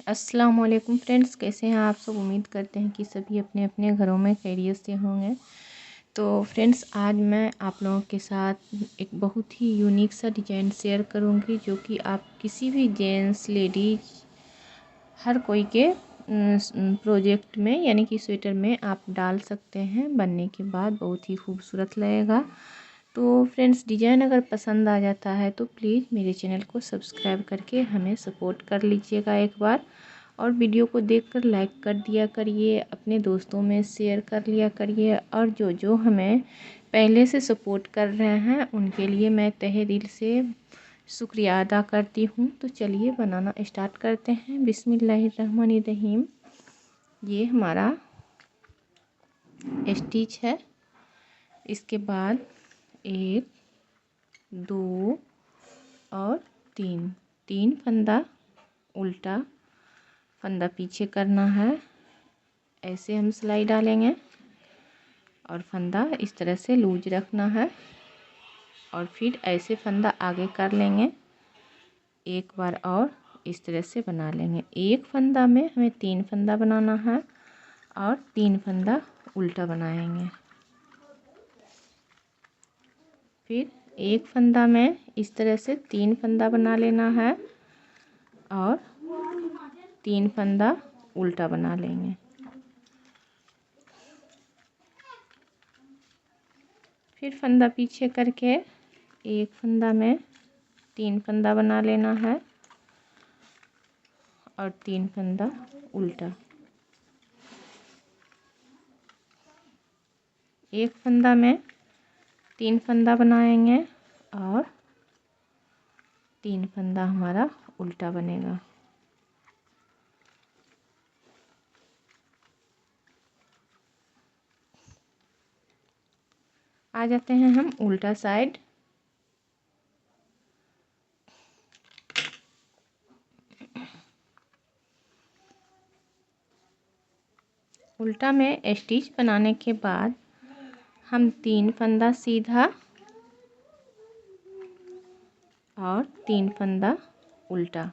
अस्सलाम वालेकुम फ्रेंड्स, कैसे हैं आप सब। उम्मीद करते हैं कि सभी अपने अपने घरों में खैरियत से होंगे। तो फ्रेंड्स, आज मैं आप लोगों के साथ एक बहुत ही यूनिक सा डिज़ाइन शेयर करूंगी, जो कि आप किसी भी जेंट्स लेडीज हर कोई के प्रोजेक्ट में यानी कि स्वेटर में आप डाल सकते हैं। बनने के बाद बहुत ही खूबसूरत लगेगा। तो फ्रेंड्स, डिज़ाइन अगर पसंद आ जाता है तो प्लीज़ मेरे चैनल को सब्सक्राइब करके हमें सपोर्ट कर लीजिएगा एक बार, और वीडियो को देखकर लाइक कर दिया करिए, अपने दोस्तों में शेयर कर लिया करिए। और जो जो हमें पहले से सपोर्ट कर रहे हैं उनके लिए मैं तहे दिल से शुक्रिया अदा करती हूँ। तो चलिए बनाना स्टार्ट करते हैं। बिस्मिल्लाहिर्रहमानिर्रहीम। ये हमारा स्टिच है। इसके बाद 1 2 और 3 फंदा उल्टा फंदा पीछे करना है। ऐसे हम सिलाई डालेंगे और फंदा इस तरह से लूज रखना है, और फिर ऐसे फंदा आगे कर लेंगे। एक बार और इस तरह से बना लेंगे। एक फंदा में हमें 3 फंदा बनाना है और 3 फंदा उल्टा बनाएंगे। फिर एक फंदा में इस तरह से 3 फंदा बना लेना है और 3 फंदा उल्टा बना लेंगे। फिर फंदा पीछे करके एक फंदा में 3 फंदा बना लेना है और 3 फंदा उल्टा। एक फंदा में 3 फंदा बनाएंगे और 3 फंदा हमारा उल्टा बनेगा। आ जाते हैं हम उल्टा साइड। उल्टा में स्टिच बनाने के बाद हम 3 फंदा सीधा और 3 फंदा उल्टा,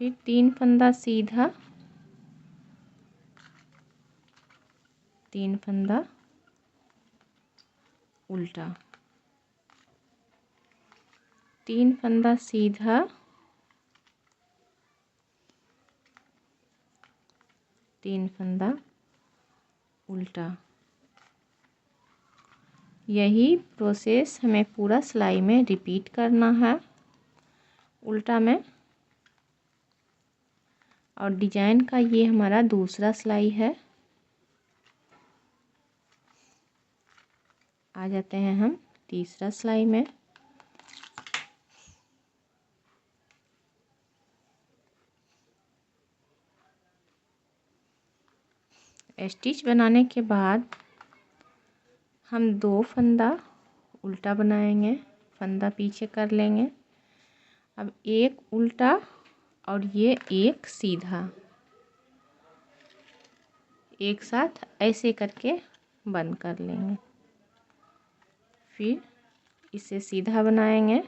फिर 3 फंदा सीधा, 3 फंदा उल्टा, 3 फंदा सीधा, 3 फंदा उल्टा। यही प्रोसेस हमें पूरा सिलाई में रिपीट करना है उल्टा में। और डिजाइन का ये हमारा दूसरा सिलाई है। आ जाते हैं हम तीसरा सिलाई में। स्टिच बनाने के बाद हम 2 फंदा उल्टा बनाएंगे, फंदा पीछे कर लेंगे। अब एक उल्टा और ये एक सीधा, एक साथ ऐसे करके बंद कर लेंगे। फिर इसे सीधा बनाएंगे।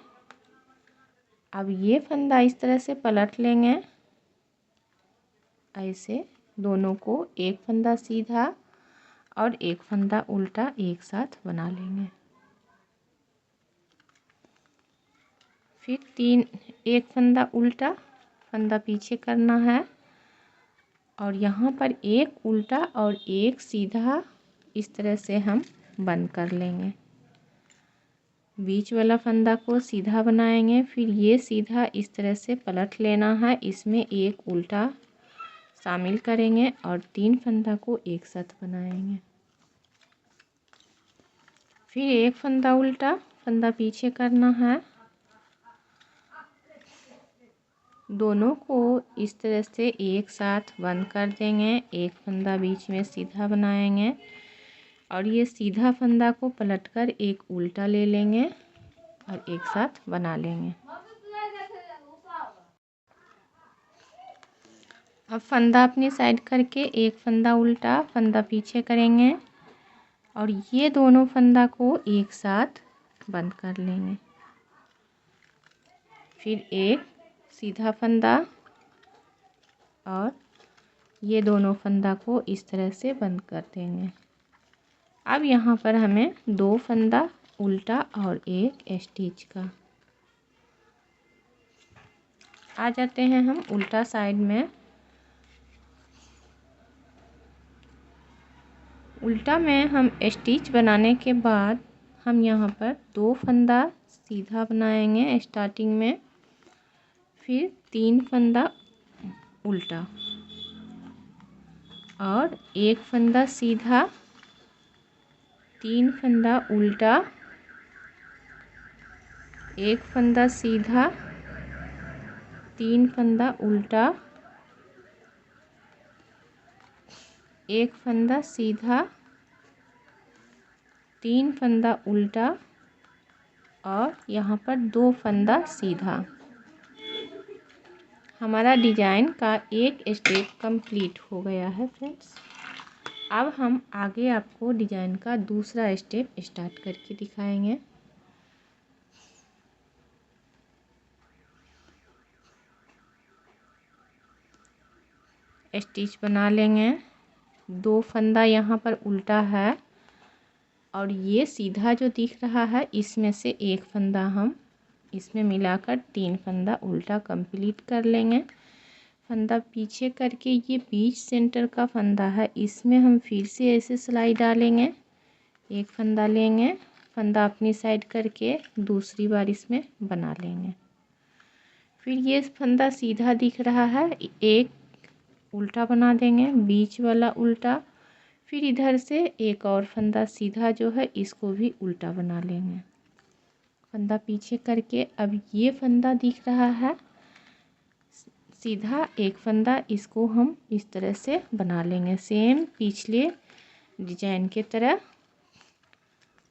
अब ये फंदा इस तरह से पलट लेंगे, ऐसे दोनों को एक फंदा सीधा और एक फंदा उल्टा एक साथ बना लेंगे। फिर एक फंदा उल्टा, फंदा पीछे करना है और यहाँ पर एक उल्टा और एक सीधा इस तरह से हम बंद कर लेंगे। बीच वाला फंदा को सीधा बनाएंगे, फिर ये सीधा इस तरह से पलट लेना है, इसमें एक उल्टा शामिल करेंगे और 3 फंदा को एक साथ बनाएंगे। फिर एक फंदा उल्टा, फंदा पीछे करना है, दोनों को इस तरह से एक साथ बंद कर देंगे। एक फंदा बीच में सीधा बनाएंगे और ये सीधा फंदा को पलटकर एक उल्टा ले लेंगे और एक साथ बना लेंगे। अब फंदा अपनी साइड करके एक फंदा उल्टा, फंदा पीछे करेंगे और ये दोनों फंदा को एक साथ बंद कर लेंगे। फिर एक सीधा फंदा और ये दोनों फंदा को इस तरह से बंद कर देंगे। अब यहाँ पर हमें 2 फंदा उल्टा और एक स्टिच का। आ जाते हैं हम उल्टा साइड में। उल्टा में हम स्टिच बनाने के बाद हम यहाँ पर 2 फंदा सीधा बनाएंगे स्टार्टिंग में, फिर 3 फंदा उल्टा और एक फंदा सीधा, 3 फंदा उल्टा, एक फंदा सीधा, 3 फंदा उल्टा, एक फंदा सीधा, 3 फंदा उल्टा और यहाँ पर 2 फंदा सीधा। हमारा डिजाइन का एक स्टेप कंप्लीट हो गया है फ्रेंड्स। अब हम आगे आपको डिजाइन का दूसरा स्टेप स्टार्ट करके दिखाएंगे। स्टिच बना लेंगे। 2 फंदा यहाँ पर उल्टा है और ये सीधा जो दिख रहा है इसमें से एक फंदा हम इसमें मिलाकर 3 फंदा उल्टा कंप्लीट कर लेंगे। फंदा पीछे करके ये बीच सेंटर का फंदा है, इसमें हम फिर से ऐसे सिलाई डालेंगे। एक फंदा लेंगे, फंदा अपनी साइड करके दूसरी बार इसमें बना लेंगे। फिर ये फंदा सीधा दिख रहा है, एक उल्टा बना देंगे, बीच वाला उल्टा। फिर इधर से एक और फंदा सीधा जो है इसको भी उल्टा बना लेंगे, फंदा पीछे करके। अब ये फंदा दिख रहा है सीधा, एक फंदा, इसको हम इस तरह से बना लेंगे सेम पिछले डिजाइन के तरह।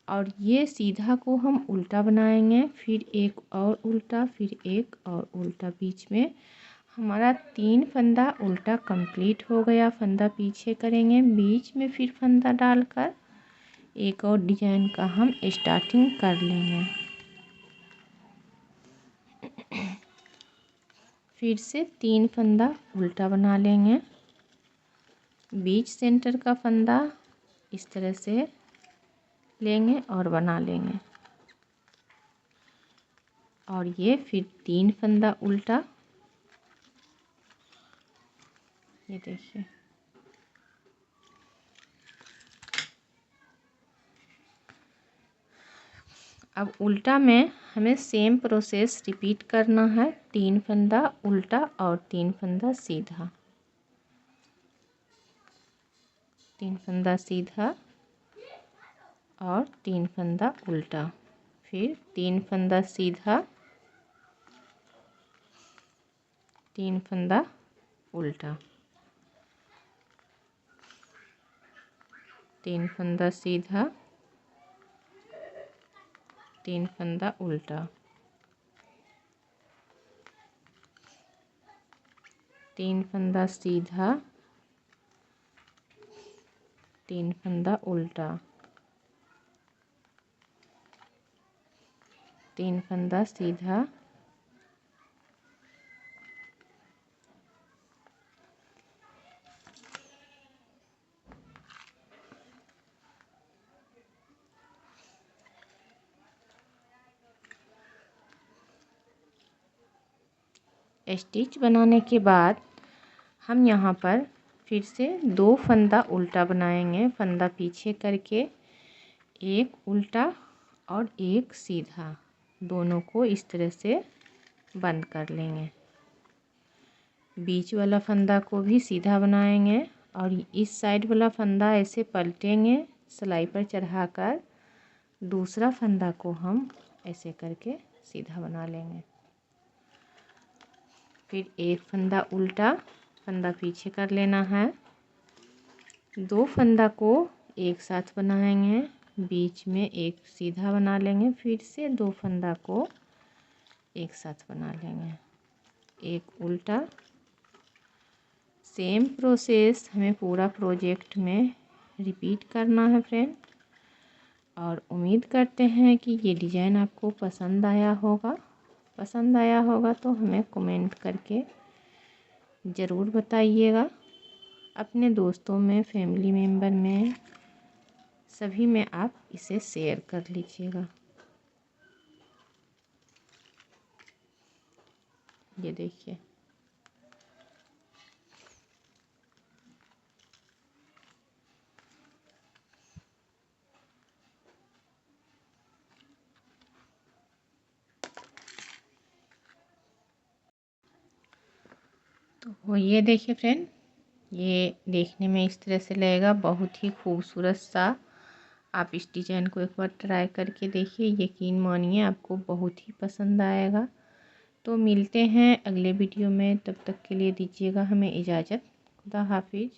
और ये सीधा को हम उल्टा बनाएंगे, फिर एक और उल्टा, फिर एक और उल्टा। बीच में हमारा 3 फंदा उल्टा कंप्लीट हो गया। फंदा पीछे करेंगे, बीच में फिर फंदा डालकर एक और डिजाइन का हम स्टार्टिंग कर लेंगे। फिर से 3 फंदा उल्टा बना लेंगे, बीच सेंटर का फंदा इस तरह से लेंगे और बना लेंगे। और ये फिर 3 फंदा उल्टा, ये देखिए। अब उल्टा में हमें सेम प्रोसेस रिपीट करना है। 3 फंदा उल्टा और 3 फंदा सीधा, 3 फंदा सीधा और 3 फंदा उल्टा, फिर 3 फंदा सीधा, 3 फंदा उल्टा, 3 फंदा सीधा, 3 फंदा उल्टा, 3 फंदा सीधा, 3 फंदा उल्टा, 3 फंदा सीधा, स्टिच बनाने के बाद हम यहाँ पर फिर से 2 फंदा उल्टा बनाएंगे। फंदा पीछे करके एक उल्टा और एक सीधा, दोनों को इस तरह से बंद कर लेंगे। बीच वाला फंदा को भी सीधा बनाएंगे और इस साइड वाला फंदा ऐसे पलटेंगे सिलाई पर चढ़ाकर, दूसरा फंदा को हम ऐसे करके सीधा बना लेंगे। फिर एक फंदा उल्टा, फंदा पीछे कर लेना है। 2 फंदा को एक साथ बनाएंगे, बीच में एक सीधा बना लेंगे, फिर से 2 फंदा को एक साथ बना लेंगे, एक उल्टा। सेम प्रोसेस हमें पूरा प्रोजेक्ट में रिपीट करना है फ्रेंड। और उम्मीद करते हैं कि ये डिज़ाइन आपको पसंद आया होगा। पसंद आया होगा तो हमें कमेंट करके ज़रूर बताइएगा। अपने दोस्तों में, फैमिली मेम्बर में, सभी में आप इसे शेयर कर लीजिएगा। ये देखिए, तो ये देखिए फ्रेंड, ये देखने में इस तरह से लगेगा, बहुत ही खूबसूरत सा। आप इस डिज़ाइन को एक बार ट्राई करके देखिए, यकीन मानिए आपको बहुत ही पसंद आएगा। तो मिलते हैं अगले वीडियो में, तब तक के लिए दीजिएगा हमें इजाज़त। खुदा हाफिज़।